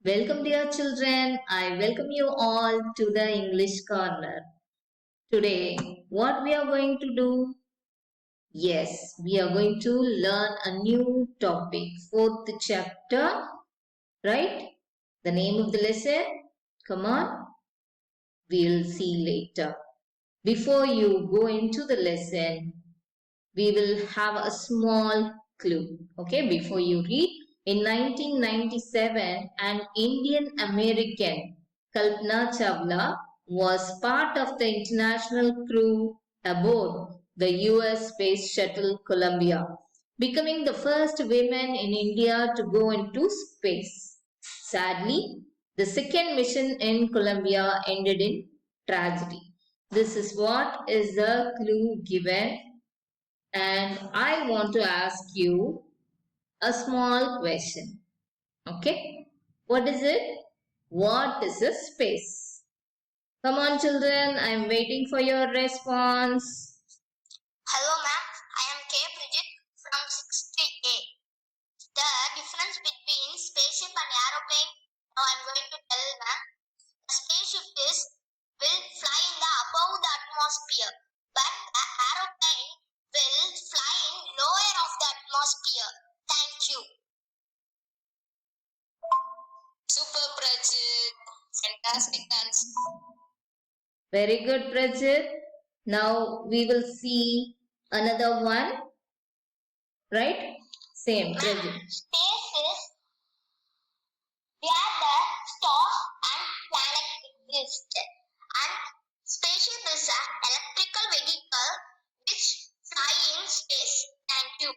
Welcome, dear children. I welcome you all to the English Corner. Today, what we are going to do? Yes, we are going to learn a new topic, fourth chapter, right? The name of the lesson? Come on, we'll see later. Before you go into the lesson, we will have a small clue, okay, before you read. In 1997, an Indian American, Kalpana Chawla, was part of the international crew aboard the US Space Shuttle Columbia, becoming the first woman in India to go into space. Sadly, the second mission in Columbia ended in tragedy. This is what is the clue given, and I want to ask you a small question. Okay? What is it? What is a space? Come on, children. I'm waiting for your response. Hello, ma'am. I am Bridget from 6th A. The difference between spaceship and aeroplane. Now I'm going to tell, ma'am. A spaceship will fly in the above the atmosphere, but an aeroplane will fly in lower of the atmosphere. Thank you. Super, Bridget. Fantastic answer. Very good, Bridget. Now we will see another one. Right? Same, Bridget. Space is where the stars and planets exist. And spaceship is an electrical vehicle which fly in space. Thank you.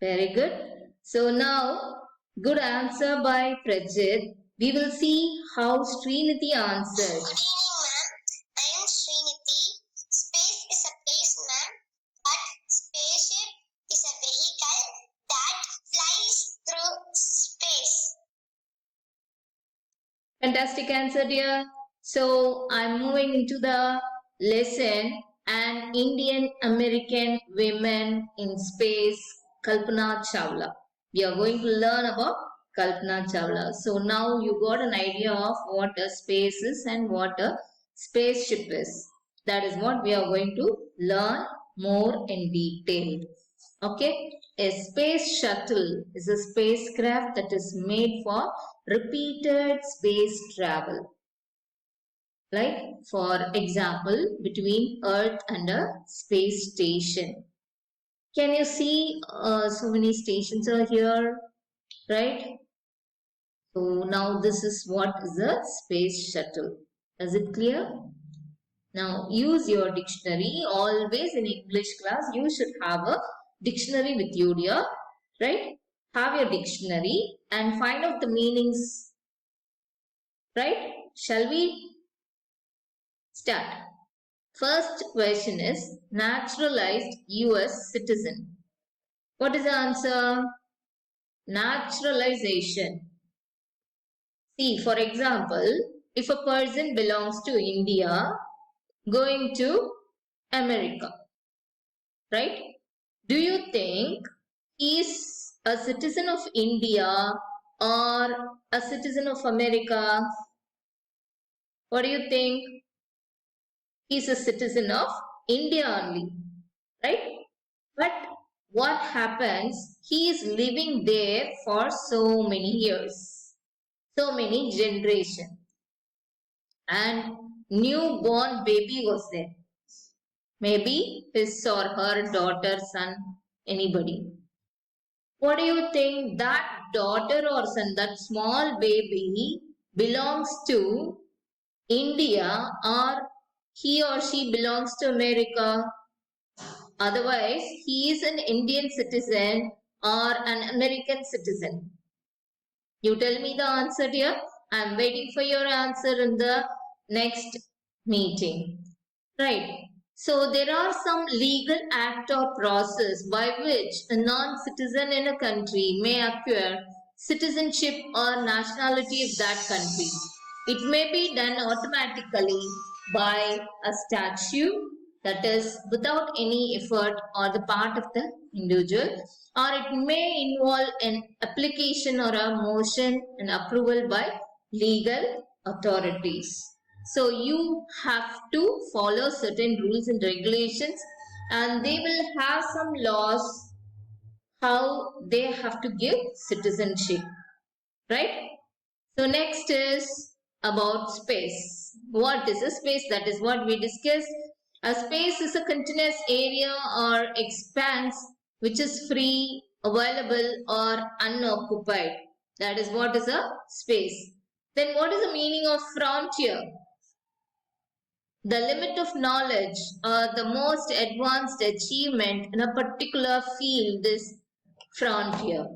Very good. So now, good answer by Prajit. We will see how Srinidhi answered. Good evening, ma'am. I am Srinidhi. Space is a place, ma'am, but spaceship is a vehicle that flies through space. Fantastic answer, dear. So I'm moving into the lesson. An Indian American women in space, Kalpana Chawla. We are going to learn about Kalpana Chawla. So now you got an idea of what a space is and what a spaceship is. That is what we are going to learn more in detail. Okay, a space shuttle is a spacecraft that is made for repeated space travel. Like, for example, between Earth and a space station. Can you see so many stations are here, right? So now this is what is a space shuttle. Is it clear? Now use your dictionary. Always in English class you should have a dictionary with you, dear. Right? Have your dictionary and find out the meanings. Right? Shall we start? First question is naturalized US citizen. What is the answer? Naturalization. See, for example, if a person belongs to India going to America, right? Do you think he is a citizen of India or a citizen of America? What do you think? He is a citizen of India only, right? But what happens? He is living there for so many years, so many generations, and newborn baby was there. Maybe his or her daughter, son, anybody. What do you think? That daughter or son, that small baby belongs to India or he or she belongs to America? Otherwise, he is an Indian citizen or an American citizen. You tell me the answer, dear. I am waiting for your answer in the next meeting. Right. So there are some legal act or process by which a non-citizen in a country may acquire citizenship or nationality of that country. It may be done automatically by a statute, that is without any effort or the part of the individual, or it may involve an application or a motion and approval by legal authorities. So you have to follow certain rules and regulations, and they will have some laws how they have to give citizenship, right? So next is about space. What is a space? That is what we discussed. A space is a continuous area or expanse which is free, available or unoccupied. That is what is a space. Then what is the meaning of frontier? The limit of knowledge or the most advanced achievement in a particular field is frontier,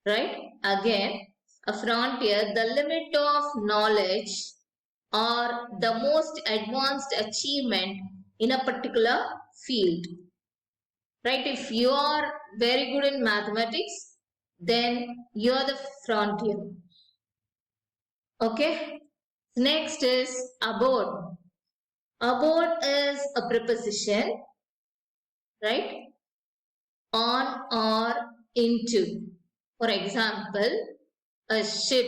right? Again, a frontier, the limit of knowledge or the most advanced achievement in a particular field, right? If you are very good in mathematics, then you are the frontier. Okay. Next is aboard. Aboard is a preposition, right? On or into. For example, a ship,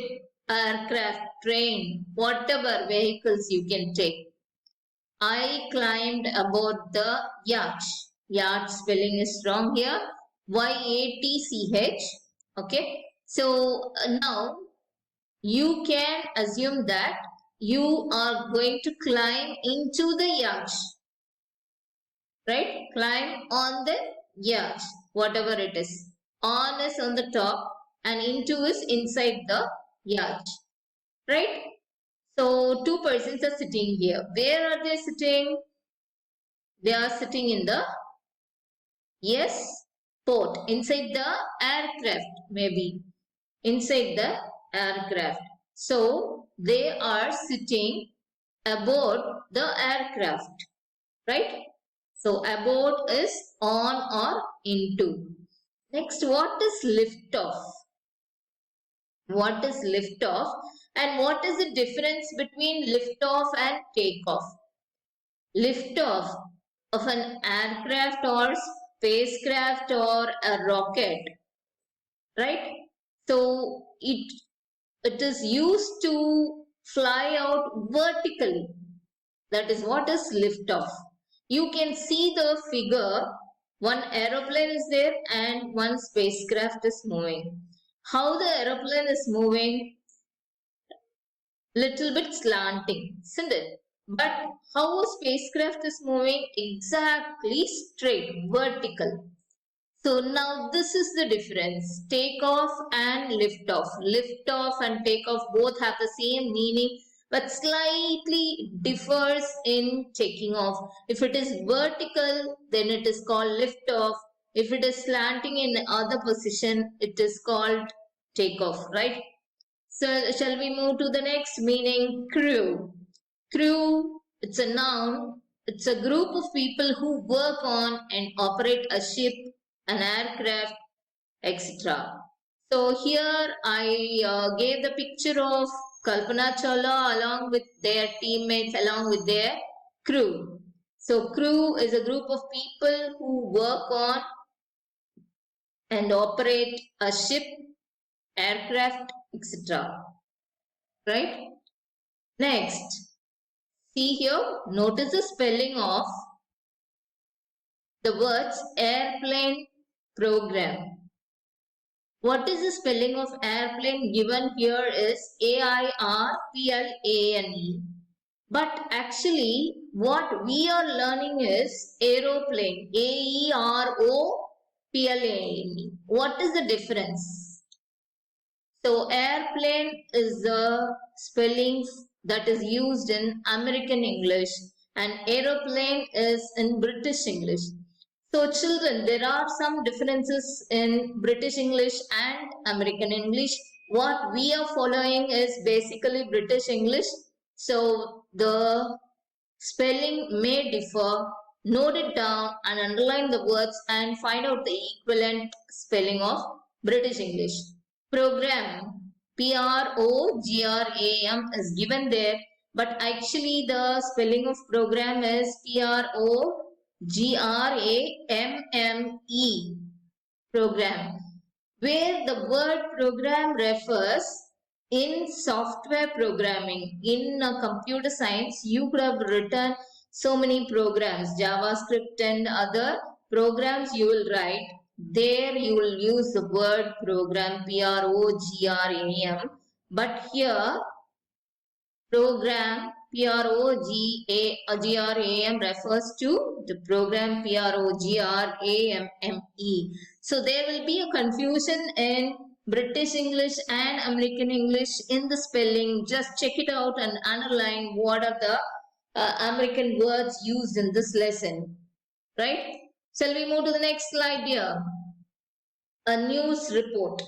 aircraft, train, whatever vehicles you can take. I climbed aboard the yacht. Yacht spelling is wrong here. Y-A-T-C-H. Okay. So now you can assume that you are going to climb into the yacht. Right? Climb on the yacht, whatever it is. On is on the top and into is inside the yacht. Right? So, two persons are sitting here. Where are they sitting? They are sitting in the, yes, port. Inside the aircraft, maybe. Inside the aircraft. So, they are sitting aboard the aircraft. Right? So, aboard is on or into. Next, what is liftoff? What is liftoff? And what is the difference between liftoff and takeoff? Liftoff of an aircraft or spacecraft or a rocket, right? So, it is used to fly out vertically. That is what is liftoff. You can see the figure, one aeroplane is there and one spacecraft is moving. How the aeroplane is moving? Little bit slanting, isn't it? But how a spacecraft is moving? Exactly straight, vertical. So now this is the difference. Takeoff and liftoff. Liftoff and takeoff both have the same meaning, but slightly differs in taking off. If it is vertical, then it is called liftoff. If it is slanting in other position, it is called takeoff, right? So shall we move to the next meaning? Crew. Crew, it's a noun. It's a group of people who work on and operate a ship, an aircraft, etc. So here I gave the picture of Kalpana Chawla along with their teammates, along with their crew. So crew is a group of people who work on and operate a ship, aircraft, etc. Right? Next, see here, notice the spelling of the words airplane, program. What is the spelling of airplane given here is A-I-R-P-L-A-N-E. But actually, what we are learning is aeroplane, A-E-R-O-P-L-A-N-E. What is the difference? So, airplane is the spelling that is used in American English and aeroplane is in British English. So, children, there are some differences in British English and American English. What we are following is basically British English. So, the spelling may differ. Note it down and underline the words and find out the equivalent spelling of British English. Program, P-R-O-G-R-A-M is given there, but actually the spelling of program is P-R-O-G-R-A-M-M-E. program, where the word program refers in software programming. In computer science, you could have written so many programs, JavaScript and other programs you will write. There you will use the word program, program. But here, program program refers to the program program. So there will be a confusion in British English and American English in the spelling. Just check it out and underline what are the American words used in this lesson. Right? Shall we move to the next slide here? A news report.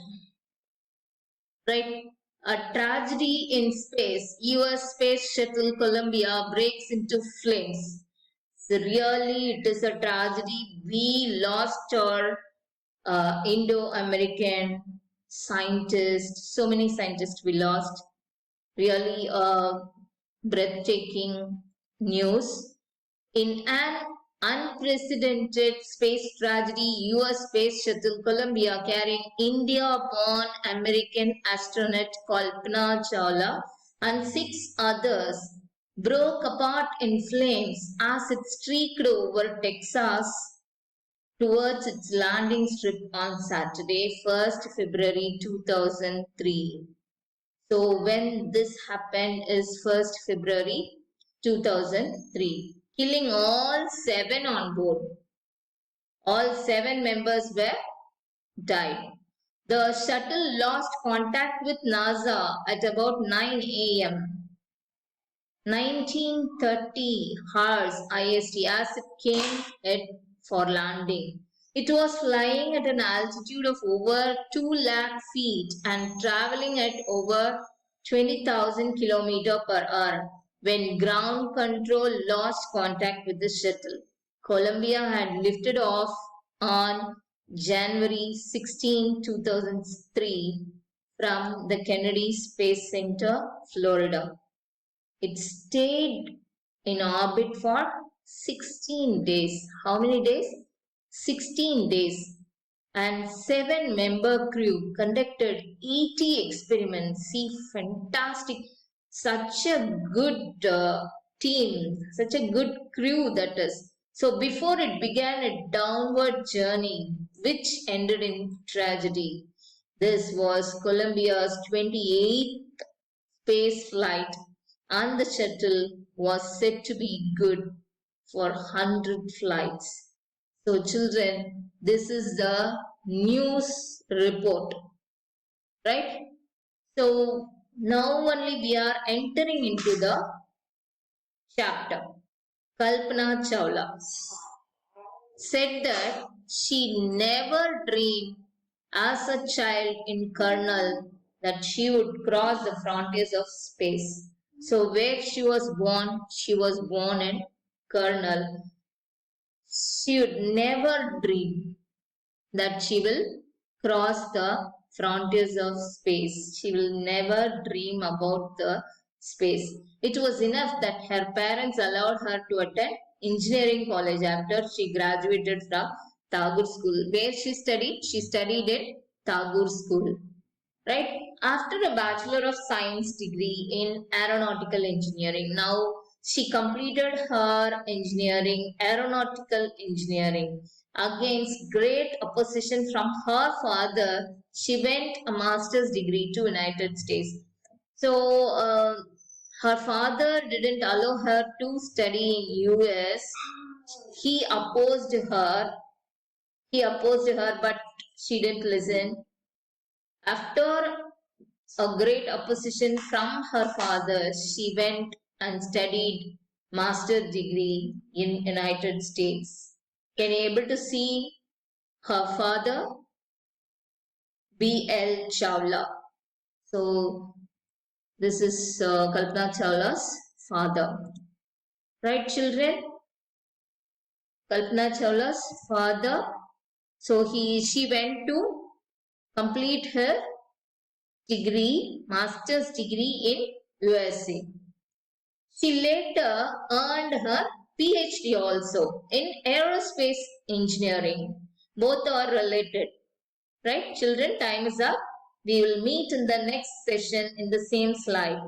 Right? A tragedy in space. US space shuttle Columbia breaks into flames. So really, it is a tragedy. We lost our Indo-American scientists. So many scientists we lost. Really breathtaking news. In an unprecedented space tragedy, US space shuttle Columbia carrying India-born American astronaut Kalpana Chawla and 6 others broke apart in flames as it streaked over Texas towards its landing strip on Saturday, 1st February 2003. So when this happened is 1st February 2003. Killing all 7 on board. All 7 members were died. The shuttle lost contact with NASA at about 9 a.m. 1930 hours IST as it came for landing. It was flying at an altitude of over 2 lakh feet and traveling at over 20,000 km per hour when ground control lost contact with the shuttle. Columbia had lifted off on January 16, 2003 from the Kennedy Space Center, Florida. It stayed in orbit for 16 days. How many days? 16 days. And 7-member crew conducted ET experiments. See, fantastic. Such a good team, such a good crew that is. So before it began a downward journey, which ended in tragedy. This was Columbia's 28th space flight, and the shuttle was said to be good for 100 flights. So children, this is the news report, right? So now only we are entering into the chapter. Kalpana Chawla said that she never dreamed as a child in Colonel that she would cross the frontiers of space. So where she was born in Colonel. She would never dream that she will cross the frontiers of space. She will never dream about the space. It was enough that her parents allowed her to attend engineering college after she graduated from Tagore School. Where she studied? She studied in Tagore School. Right? After a Bachelor of Science degree in Aeronautical Engineering, now she completed her aeronautical engineering. Against great opposition from her father, she went a master's degree to United States. So her father didn't allow her to study in US. He opposed her, but she didn't listen. After a great opposition from her father, she went and studied master's degree in United States. Can you able to see her father? B.L. Chawla. So this is Kalpana Chawla's father. Right, children? Kalpana Chawla's father. So she went to complete her degree, master's degree in USA. She later earned her PhD also in aerospace engineering. Both are related. Right, children, time is up. We will meet in the next session in the same slide.